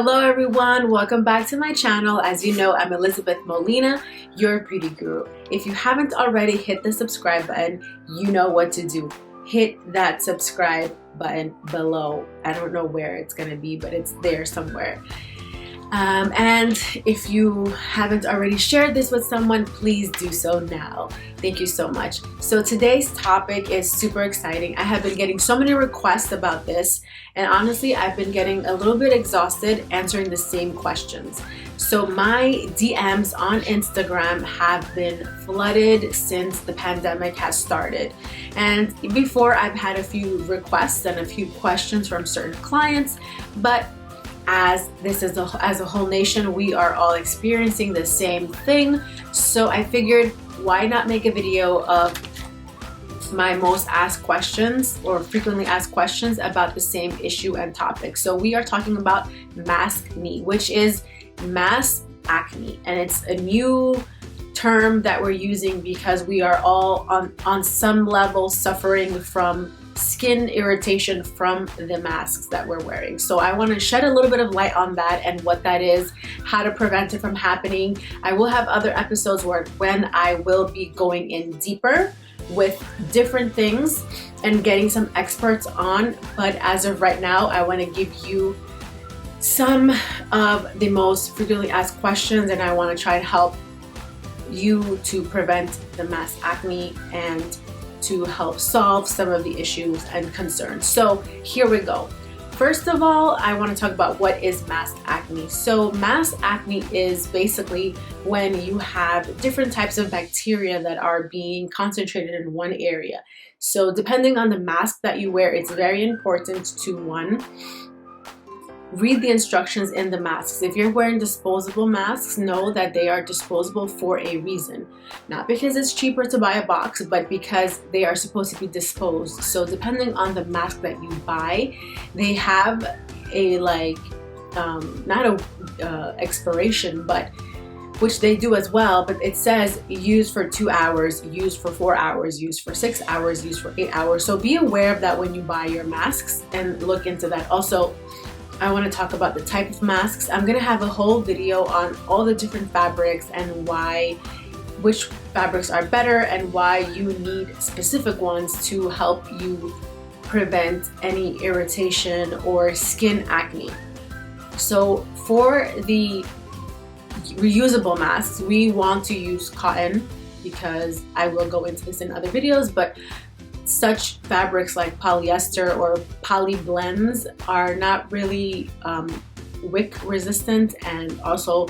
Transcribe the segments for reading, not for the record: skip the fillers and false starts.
Hello everyone, welcome back to my channel. As you know, I'm Elizabeth Molina, your beauty guru. If you haven't already hit the subscribe button, you know what to do. Hit that subscribe button below. I don't know where it's gonna be, but it's there somewhere. And if you haven't already shared this with someone, please do so now. Thank you so much. So today's topic is super exciting. I have been getting so many requests about this, and honestly, I've been getting a little bit exhausted answering the same questions. So my DMs on Instagram have been flooded since the pandemic has started. And before, I've had a few requests and a few questions from certain clients, but as a whole nation, we are all experiencing the same thing. So I figured, why not make a video of my most asked questions or frequently asked questions about the same issue and topic. So we are talking about MASKNE, which is mass acne, and it's a new term that we're using because we are all on some level suffering from skin irritation from the masks that we're wearing. So I want to shed a little bit of light on that and what that is, how to prevent it from happening. I will have other episodes when I will be going in deeper with different things and getting some experts on, but as of right now, I want to give you some of the most frequently asked questions, and I want to try to help you to prevent the mass acne and to help solve some of the issues and concerns. So here we go. First of all, I want to talk about what is mass acne. So mass acne is basically when you have different types of bacteria that are being concentrated in one area. So depending on the mask that you wear, it's very important to, one, read the instructions in the masks. If you're wearing disposable masks, know that they are disposable for a reason. Not because it's cheaper to buy a box, but because they are supposed to be disposed. So depending on the mask that you buy, they have a not a expiration, but which they do as well, but it says used for 2 hours, used for 4 hours, used for 6 hours, used for 8 hours. So be aware of that when you buy your masks and look into that. Also, I want to talk about the type of masks. I'm gonna have a whole video on all the different fabrics and which fabrics are better and why you need specific ones to help you prevent any irritation or skin acne. So for the reusable masks, we want to use cotton because I will go into this in other videos, but such fabrics like polyester or poly blends are not really wick resistant and also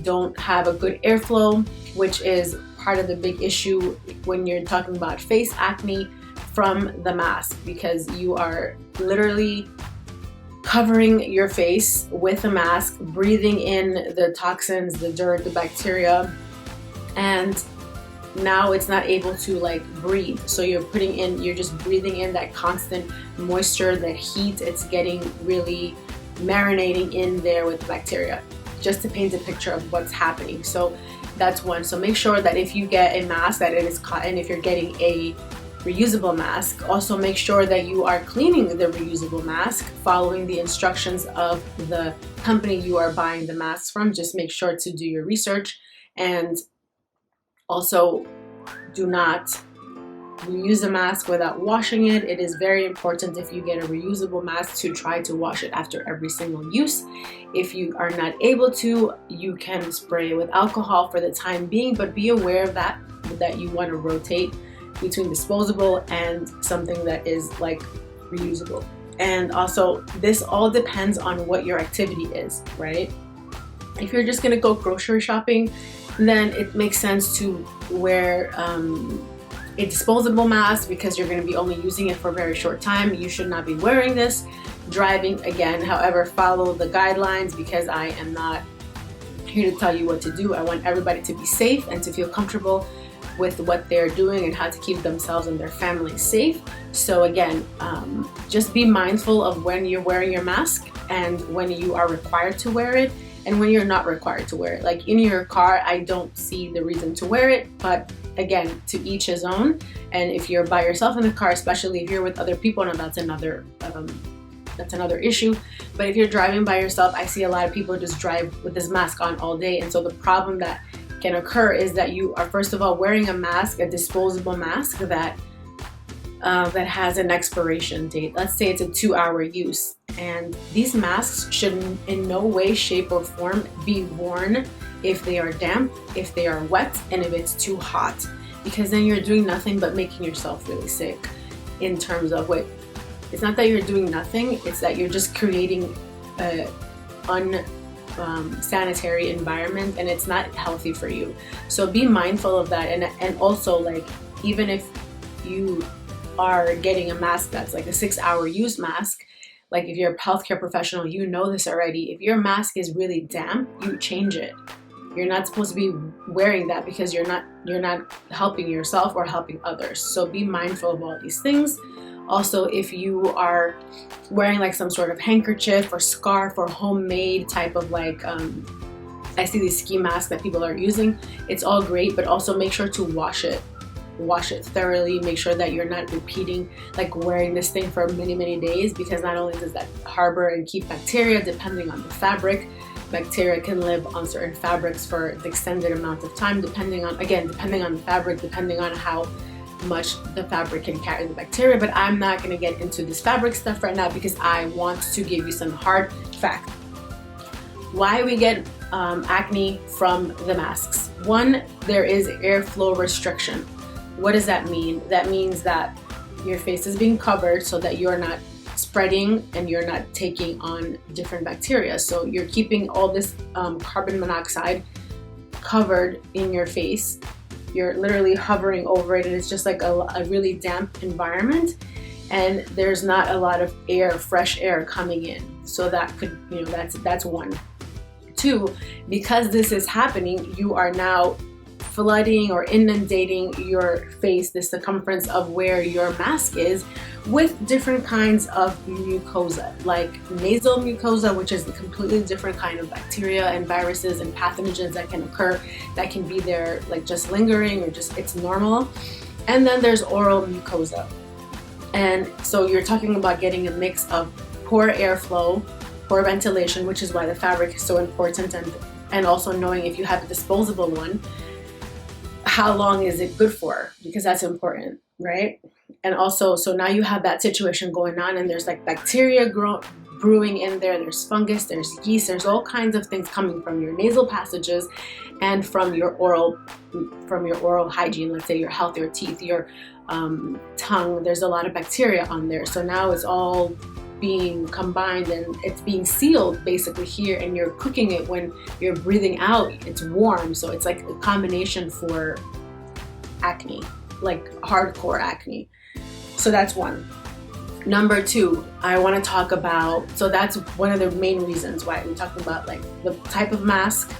don't have a good airflow, which is part of the big issue when you're talking about face acne from the mask, because you are literally covering your face with a mask, breathing in the toxins, the dirt, the bacteria, and now it's not able to breathe. So you're just breathing in that constant moisture, that heat. It's getting really marinating in there with the bacteria, just to paint a picture of what's happening. So that's one. So make sure that if you get a mask that it is cotton. If you're getting a reusable mask, also make sure that you are cleaning the reusable mask, following the instructions of the company you are buying the masks from. Just make sure to do your research, and also, do not reuse a mask without washing it. It is very important, if you get a reusable mask, to try to wash it after every single use. If you are not able to, you can spray it with alcohol for the time being, but be aware of that you want to rotate between disposable and something that is reusable. And also, this all depends on what your activity is, right? If you're just gonna go grocery shopping, then it makes sense to wear a disposable mask because you're going to be only using it for a very short time. You should not be wearing this driving. Again, however, follow the guidelines, because I am not here to tell you what to do. I want everybody to be safe and to feel comfortable with what they're doing and how to keep themselves and their families safe. So again, just be mindful of when you're wearing your mask and when you are required to wear it and when you're not required to wear it. Like in your car, I don't see the reason to wear it, but again, to each his own. And if you're by yourself in the car, especially if you're with other people, and that's another that's another issue. But if you're driving by yourself, I see a lot of people just drive with this mask on all day. And so the problem that can occur is that you are, first of all, wearing a mask, a disposable mask that has an expiration date. Let's say it's a 2-hour use. And these masks should in no way, shape, or form be worn if they are damp, if they are wet, and if it's too hot, because then you're doing nothing but making yourself really sick. In terms of what, it's not that you're doing nothing, it's that you're just creating a unsanitary environment, and it's not healthy for you. So be mindful of that. And also, like, even if you are getting a mask that's like a 6-hour use mask, like if you're a healthcare professional, you know this already. If your mask is really damp, you change it. You're not supposed to be wearing that because you're not helping yourself or helping others. So be mindful of all these things. Also, if you are wearing like some sort of handkerchief or scarf or homemade type of like, I see these ski masks that people are using, it's all great, but also make sure to wash it thoroughly. Make sure that you're not repeating, like wearing this thing for many days, because not only does that harbor and keep bacteria, depending on the fabric, bacteria can live on certain fabrics for an extended amount of time, depending on the fabric, depending on how much the fabric can carry the bacteria. But I'm not going to get into this fabric stuff right now because I want to give you some hard fact. Why we get acne from the masks. One, there is airflow restriction. What does that mean? That means that your face is being covered so that you're not spreading and you're not taking on different bacteria. So you're keeping all this carbon monoxide covered in your face. You're literally hovering over it, and it's just like a really damp environment, and there's not a lot of air, fresh air coming in. So that could, that's one. Two, because this is happening, you are now flooding or inundating your face, the circumference of where your mask is, with different kinds of mucosa, like nasal mucosa, which is a completely different kind of bacteria and viruses and pathogens that can occur, that can be there like just lingering or just it's normal. And then there's oral mucosa. And so you're talking about getting a mix of poor airflow, poor ventilation, which is why the fabric is so important, and also knowing if you have a disposable one, how long is it good for, because that's important, right? And also, so now you have that situation going on, and there's like bacteria brewing in there, there's fungus, there's yeast, there's all kinds of things coming from your nasal passages and from your oral hygiene. Let's say your health, your teeth, your tongue, there's a lot of bacteria on there. So now it's all being combined and it's being sealed basically here, and you're cooking it when you're breathing out, it's warm. So it's like a combination for acne, like hardcore acne. So that's one. Number two, I want to talk about, so that's one of the main reasons why we're talking about like the type of mask.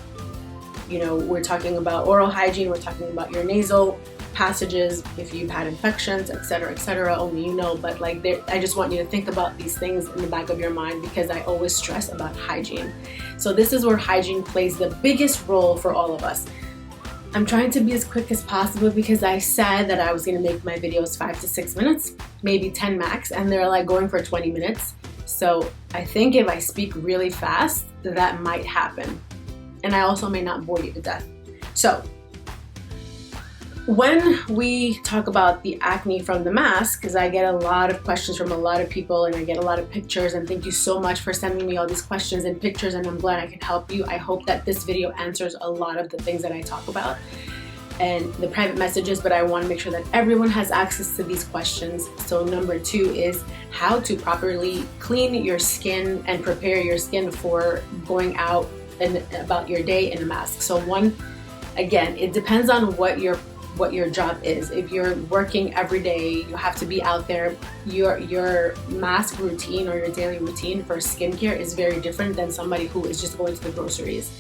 We're talking about oral hygiene, we're talking about your nasal passages, if you've had infections, etc., only you know. But like, I just want you to think about these things in the back of your mind, because I always stress about hygiene. So this is where hygiene plays the biggest role for all of us. I'm trying to be as quick as possible because I said that I was going to make my videos 5 to 6 minutes, maybe 10 max, and they're like going for 20 minutes. So I think if I speak really fast, that might happen. And I also may not bore you to death. So when we talk about the acne from the mask, because I get a lot of questions from a lot of people and I get a lot of pictures, and thank you so much for sending me all these questions and pictures, and I'm glad I can help you. I hope that this video answers a lot of the things that I talk about and the private messages, but I want to make sure that everyone has access to these questions. So number two is how to properly clean your skin and prepare your skin for going out and about your day in a mask. So one, again, it depends on what your job is. If you're working every day, you have to be out there. Your mask routine or your daily routine for skincare is very different than somebody who is just going to the groceries.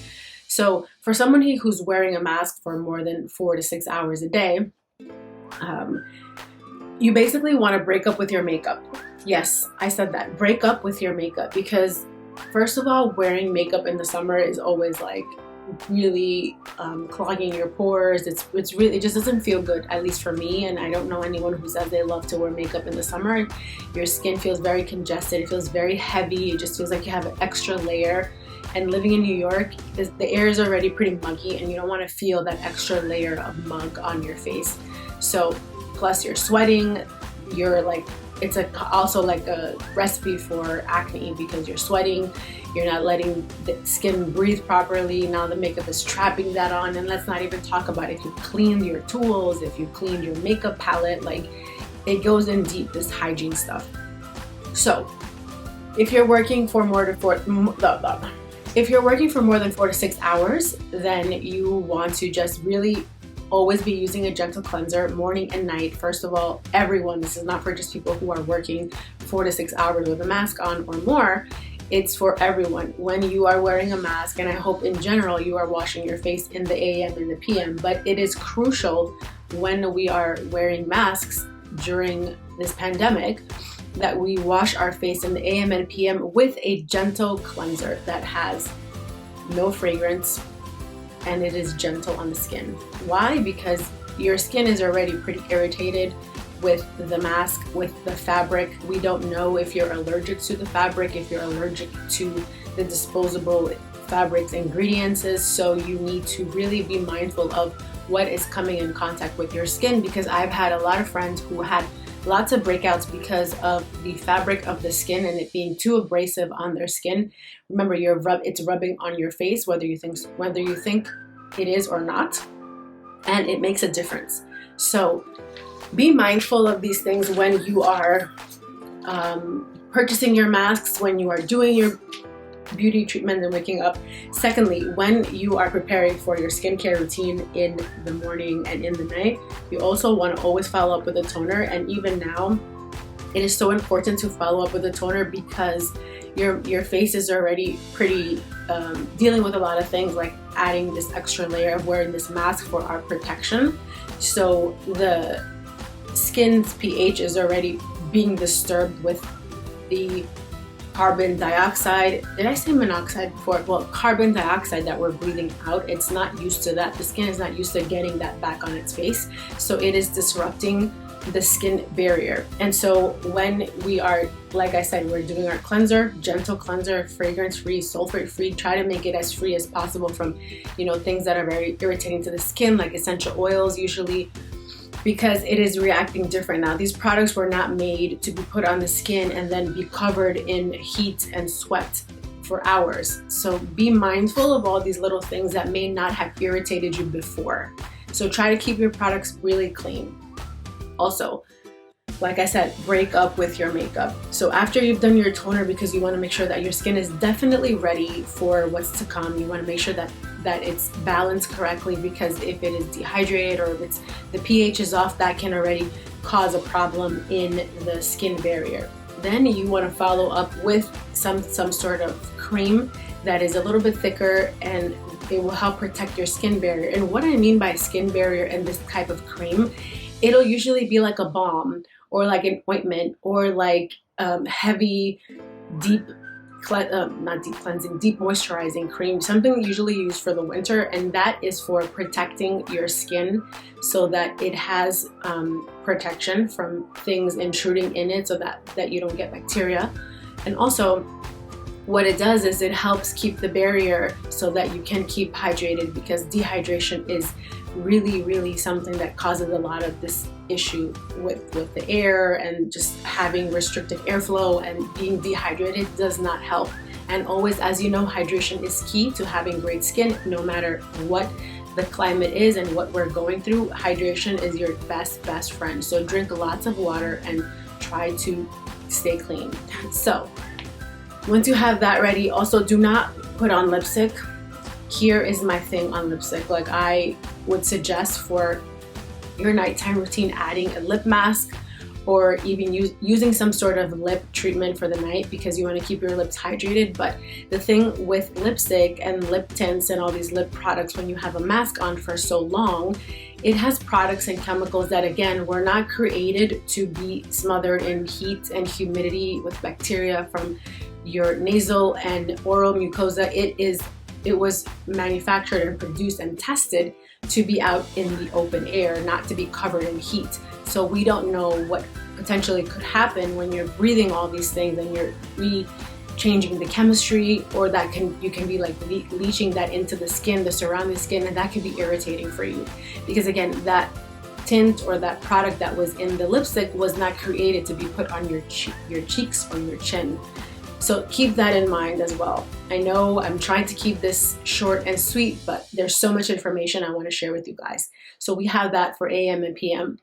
So for somebody who's wearing a mask for more than 4 to 6 hours a day, you basically want to break up with your makeup. Yes, I said that. Break up with your makeup, because first of all, wearing makeup in the summer is always like really clogging your pores. It's really, it just doesn't feel good, at least for me. And I don't know anyone who says they love to wear makeup in the summer. Your skin feels very congested. It feels very heavy. It just feels like you have an extra layer. And living in New York, the air is already pretty muggy, and you don't want to feel that extra layer of mug on your face. So plus you're sweating, you're like, it's also like a recipe for acne, because you're sweating, you're not letting the skin breathe properly. Now the makeup is trapping that on. And let's not even talk about if you cleaned your tools, if you cleaned your makeup palette, like it goes in deep, this hygiene stuff. So if you're working for more than 4 to 6 hours, then you want to just really always be using a gentle cleanser morning and night. First of all, everyone, this is not for just people who are working 4 to 6 hours with a mask on or more. It's for everyone. When you are wearing a mask, and I hope in general you are washing your face in the AM and the PM, but it is crucial when we are wearing masks during this pandemic that we wash our face in the AM and PM with a gentle cleanser that has no fragrance, and it is gentle on the skin. Why? Because your skin is already pretty irritated with the mask, with the fabric. We don't know if you're allergic to the fabric, if you're allergic to the disposable fabrics ingredients, so you need to really be mindful of what is coming in contact with your skin, because I've had a lot of friends who had lots of breakouts because of the fabric of the skin and it being too abrasive on their skin. Remember, it's rubbing on your face, whether you think it is or not, and it makes a difference. So be mindful of these things when you are purchasing your masks, when you are doing your beauty treatment and waking up. Secondly, when you are preparing for your skincare routine in the morning and in the night, you also want to always follow up with a toner. And even now, it is so important to follow up with a toner, because your face is already pretty dealing with a lot of things, like adding this extra layer of wearing this mask for our protection. So the skin's pH is already being disturbed with the carbon dioxide. Did I say monoxide before? Well, carbon dioxide that we're breathing out. It's not used to that. The skin is not used to getting that back on its face. So it is disrupting the skin barrier. And so when we are, like I said, we're doing our cleanser, gentle cleanser, fragrance-free, sulfate-free, try to make it as free as possible from, things that are very irritating to the skin, like essential oils usually, because it is reacting different. Now, these products were not made to be put on the skin and then be covered in heat and sweat for hours. So be mindful of all these little things that may not have irritated you before. So try to keep your products really clean. Also, like I said, break up with your makeup. So after you've done your toner, because you want to make sure that your skin is definitely ready for what's to come, you want to make sure that it's balanced correctly, because if it is dehydrated or if the pH is off, that can already cause a problem in the skin barrier. Then you want to follow up with some sort of cream that is a little bit thicker, and it will help protect your skin barrier. And what I mean by skin barrier and this type of cream, it'll usually be like a balm or like an ointment or like heavy, deep moisturizing cream, something usually used for the winter, and that is for protecting your skin so that it has protection from things intruding in it, so that you don't get bacteria. And also what it does is it helps keep the barrier so that you can keep hydrated, because dehydration is really something that causes a lot of this issue with the air, and just having restricted airflow and being dehydrated does not help. And always, as you know, hydration is key to having great skin, no matter what the climate is and what we're going through. Hydration is your best friend. So drink lots of water and try to stay clean. So once you have that ready, also do not put on lipstick. Here is my thing on lipstick. Like, I would suggest for your nighttime routine adding a lip mask, or even using some sort of lip treatment for the night, because you want to keep your lips hydrated. But the thing with lipstick and lip tints and all these lip products, when you have a mask on for so long, it has products and chemicals that, again, were not created to be smothered in heat and humidity with bacteria from your nasal and oral mucosa. It is it was manufactured and produced and tested to be out in the open air, not to be covered in heat. So we don't know what potentially could happen when you're breathing all these things and you're changing the chemistry, or that you can be like leaching that into the skin, the surrounding skin, and that can be irritating for you. Because again, that tint or that product that was in the lipstick was not created to be put on your cheeks or your chin. So keep that in mind as well. I know I'm trying to keep this short and sweet, but there's so much information I want to share with you guys. So we have that for AM and PM.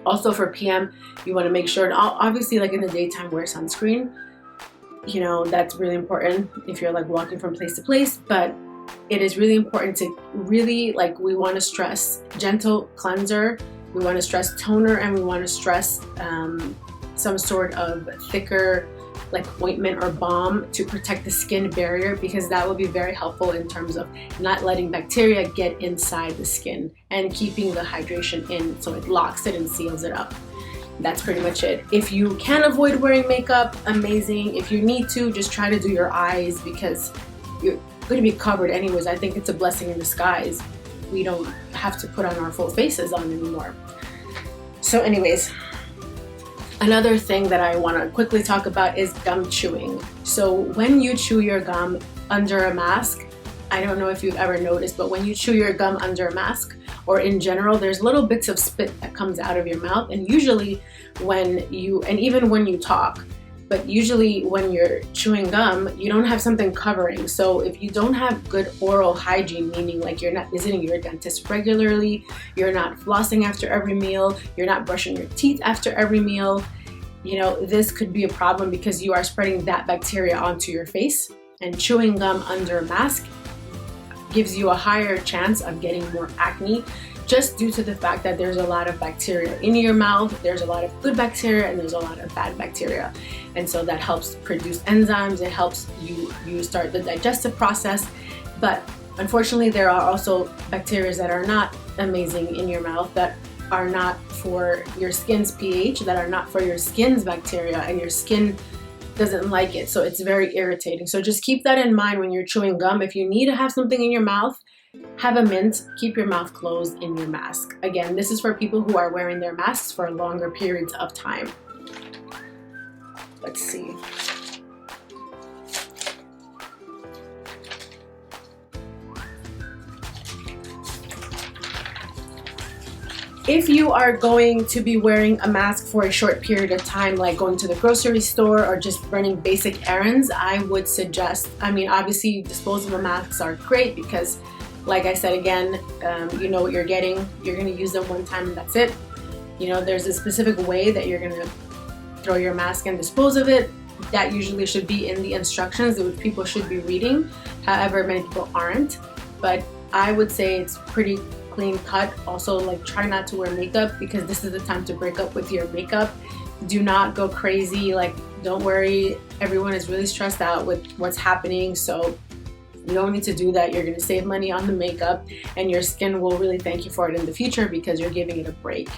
Also for PM, you want to make sure, obviously like in the daytime, wear sunscreen. You know, that's really important if you're like walking from place to place, but it is really important to really, like, we want to stress gentle cleanser, we want to stress toner, and we want to stress some sort of thicker like ointment or balm to protect the skin barrier, because that will be very helpful in terms of not letting bacteria get inside the skin and keeping the hydration in, so it locks it and seals it up. That's pretty much it. If you can avoid wearing makeup, amazing. If you need to, just try to do your eyes, because you're going to be covered anyways. I think it's a blessing in disguise. We don't have to put on our full faces on anymore. So anyways, another thing that I want to quickly talk about is gum chewing. So when you chew your gum under a mask, I don't know if you've ever noticed, but when you chew your gum under a mask, or in general, there's little bits of spit that comes out of your mouth. And usually when you, and even when you talk, but usually when you're chewing gum, you don't have something covering. So if you don't have good oral hygiene, meaning like you're not visiting your dentist regularly, you're not flossing after every meal, you're not brushing your teeth after every meal, you know, this could be a problem, because you are spreading that bacteria onto your face. And chewing gum under a mask gives you a higher chance of getting more acne, just due to the fact that there's a lot of bacteria in your mouth. There's a lot of good bacteria and there's a lot of bad bacteria. And so that helps produce enzymes. It helps you start the digestive process. But unfortunately, there are also bacteria that are not amazing in your mouth, that are not for your skin's pH, that are not for your skin's bacteria, and your skin doesn't like it. So it's very irritating. So just keep that in mind when you're chewing gum. If you need to have something in your mouth, have a mint, keep your mouth closed in your mask. Again, this is for people who are wearing their masks for longer periods of time. Let's see. If you are going to be wearing a mask for a short period of time, like going to the grocery store or just running basic errands, I would suggest, I mean, obviously disposable masks are great because, like I said again, you know what you're getting. You're going to use them one time and that's it. You know, there's a specific way that you're going to throw your mask and dispose of it. That usually should be in the instructions, which people should be reading. However, many people aren't. But I would say it's pretty clean cut. Also, like, try not to wear makeup, because this is the time to break up with your makeup. Do not go crazy. Like, don't worry. Everyone is really stressed out with what's happening. So you don't need to do that. You're going to save money on the makeup, and your skin will really thank you for it in the future because you're giving it a break.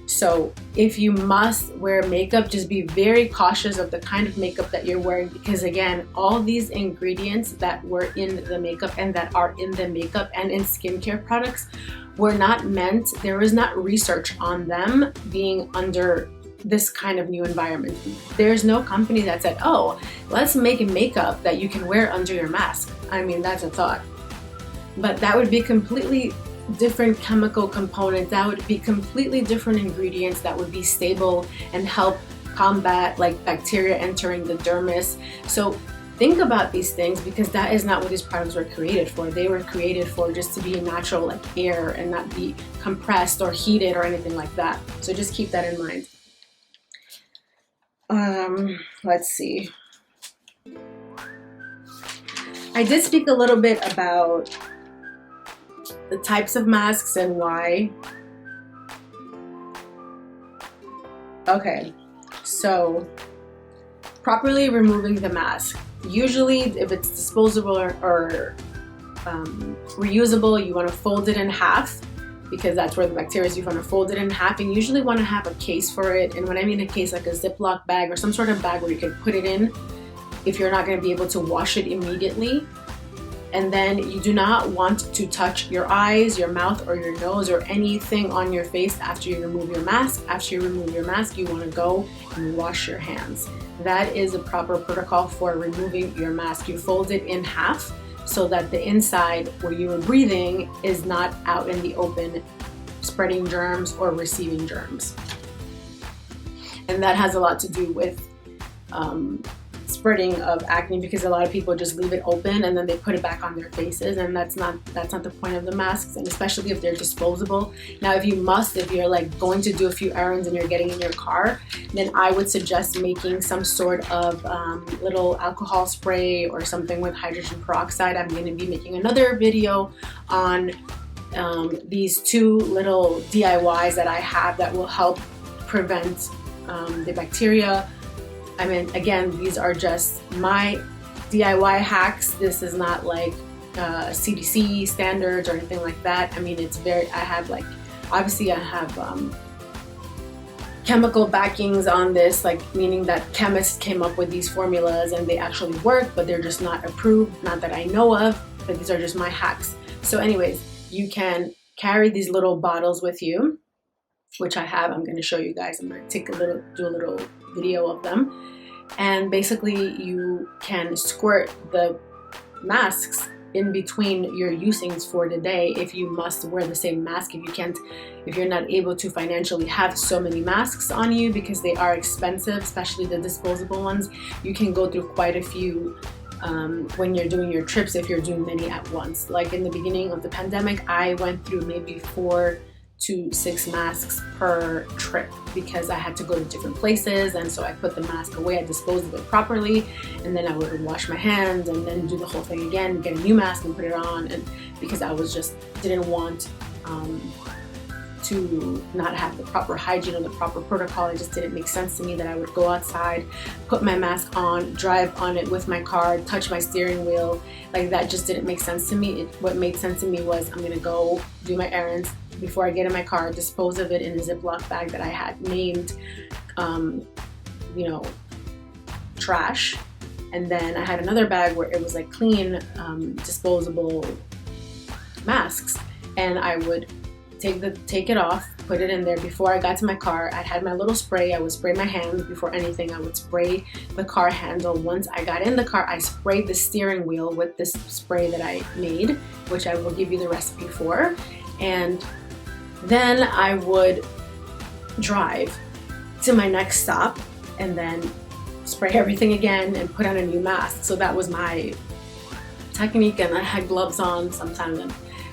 So if you must wear makeup, just be very cautious of the kind of makeup that you're wearing, because again, all these ingredients that were in the makeup and that are in the makeup and in skincare products were not meant, there was not research on them being under this kind of new environment. There's no company that said, oh, let's make a makeup that you can wear under your mask. I mean, that's a thought. But that would be completely different chemical components, that would be completely different ingredients that would be stable and help combat like bacteria entering the dermis. So think about these things, because that is not what these products were created for. They were created for just to be natural, like air, and not be compressed or heated or anything like that. So just keep that in mind. Let's see. I did speak a little bit about the types of masks and why. Okay, so properly removing the mask. Usually if it's disposable or reusable, you want to fold it in half, because that's where the bacteria is. You want to fold it in half, and usually want to have a case for it. And when I mean a case, like a Ziploc bag or some sort of bag where you can put it in if you're not going to be able to wash it immediately. And then you do not want to touch your eyes, your mouth, or your nose, or anything on your face after you remove your mask. After you remove your mask, you want to go and wash your hands. That is a proper protocol for removing your mask. You fold it in half so that the inside where you are breathing is not out in the open, spreading germs or receiving germs. And that has a lot to do with spreading of acne, because a lot of people just leave it open and then they put it back on their faces, and that's not the point of the masks, and especially if they're disposable. Now, if you're like going to do a few errands and you're getting in your car, then I would suggest making some sort of little alcohol spray or something with hydrogen peroxide. I'm going to be making another video on these two little DIYs that I have that will help prevent the bacteria. I mean, again, these are just my DIY hacks. This is not like CDC standards or anything like that. I mean, I have like, obviously I have chemical backings on this, like meaning that chemists came up with these formulas and they actually work, but they're just not approved, not that I know of, but these are just my hacks. So anyways, you can carry these little bottles with you, which I have. I'm going to show you guys. I'm going to do a little video of them. And basically you can squirt the masks in between your usings for the day if you must wear the same mask. If you're not able to financially have so many masks on you, because they are expensive, especially the disposable ones, you can go through quite a few when you're doing your trips, if you're doing many at once. Like in the beginning of the pandemic, I went through maybe 4 to 6 masks per trip, because I had to go to different places, and so I put the mask away, I disposed of it properly, and then I would wash my hands and then do the whole thing again, get a new mask and put it on, and because I was just didn't want to not have the proper hygiene or the proper protocol. It just didn't make sense to me that I would go outside, put my mask on, drive on it with my car, touch my steering wheel. Like, that just didn't make sense to me. What made sense to me was, I'm gonna go do my errands. Before I get in my car, dispose of it in a Ziploc bag that I had named, trash. And then I had another bag where it was like clean, disposable masks. And I would take it off, put it in there. Before I got to my car, I had my little spray. I would spray my hands. Before anything, I would spray the car handle. Once I got in the car, I sprayed the steering wheel with this spray that I made, which I will give you the recipe for. And then I would drive to my next stop and then spray everything again and put on a new mask. So that was my technique, and I had gloves on sometimes, and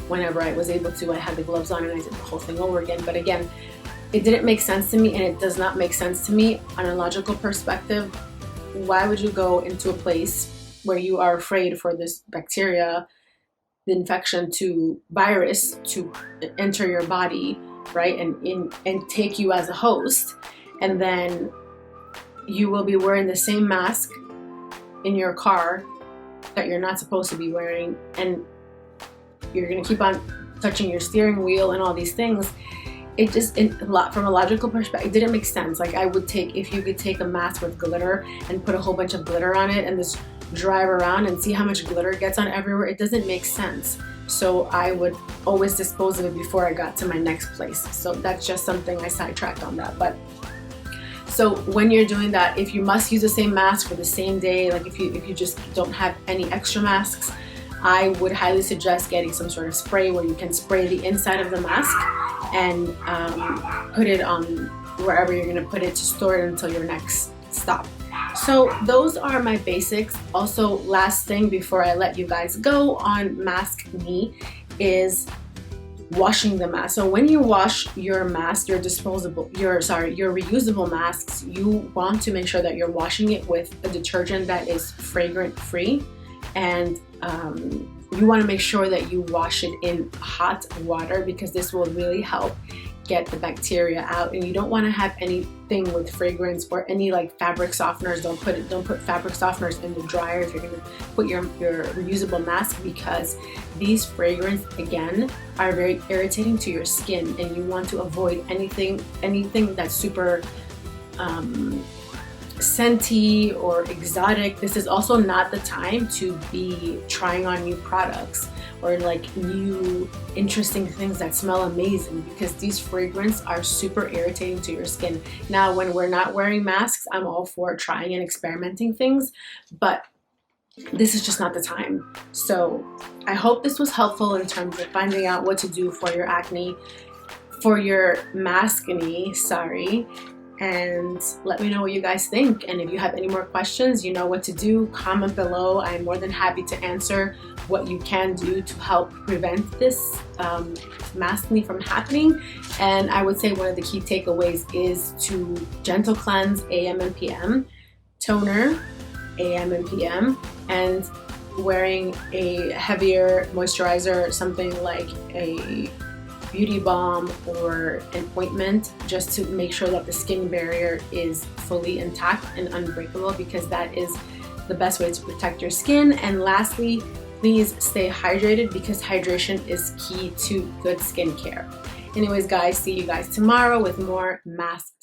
whenever I was able to, I had the gloves on and I did the whole thing over again. But again, it didn't make sense to me, and it does not make sense to me on a logical perspective. Why would you go into a place where you are afraid for this bacteria, the infection, to virus to enter your body, right, and take you as a host, and then you will be wearing the same mask in your car that you're not supposed to be wearing, and you're gonna keep on touching your steering wheel and all these things. It just, from a logical perspective, it didn't make sense. Like, if you could take a mask with glitter and put a whole bunch of glitter on it and just drive around and see how much glitter gets on everywhere, it doesn't make sense. So I would always dispose of it before I got to my next place. So that's just something I sidetracked on that. But so when you're doing that, if you must use the same mask for the same day, like if you just don't have any extra masks, I would highly suggest getting some sort of spray where you can spray the inside of the mask and put it on wherever you're gonna put it to store it until your next stop. So those are my basics. Also, last thing before I let you guys go on MASKNE is washing the mask. So when you wash your mask, your reusable masks, you want to make sure that you're washing it with a detergent that is fragrant free, and you want to make sure that you wash it in hot water, because this will really help get the bacteria out. And you don't want to have anything with fragrance or any like fabric softeners. Don't put fabric softeners in the dryer if you're going to put your reusable mask, because these fragrances, again, are very irritating to your skin, and you want to avoid anything that's super scenty or exotic, this is also not the time to be trying on new products or like new interesting things that smell amazing, because these fragrances are super irritating to your skin. Now, when we're not wearing masks, I'm all for trying and experimenting things, but this is just not the time. So I hope this was helpful in terms of finding out what to do for your acne, for your maskne, sorry. And let me know what you guys think. And if you have any more questions, you know what to do. Comment below. I'm more than happy to answer what you can do to help prevent this maskne from happening. And I would say one of the key takeaways is to gentle cleanse AM and PM, toner AM and PM, and wearing a heavier moisturizer, something like a beauty balm or an ointment, just to make sure that the skin barrier is fully intact and unbreakable, because that is the best way to protect your skin. And lastly, please stay hydrated, because hydration is key to good skincare. Anyways guys, see you guys tomorrow with more masked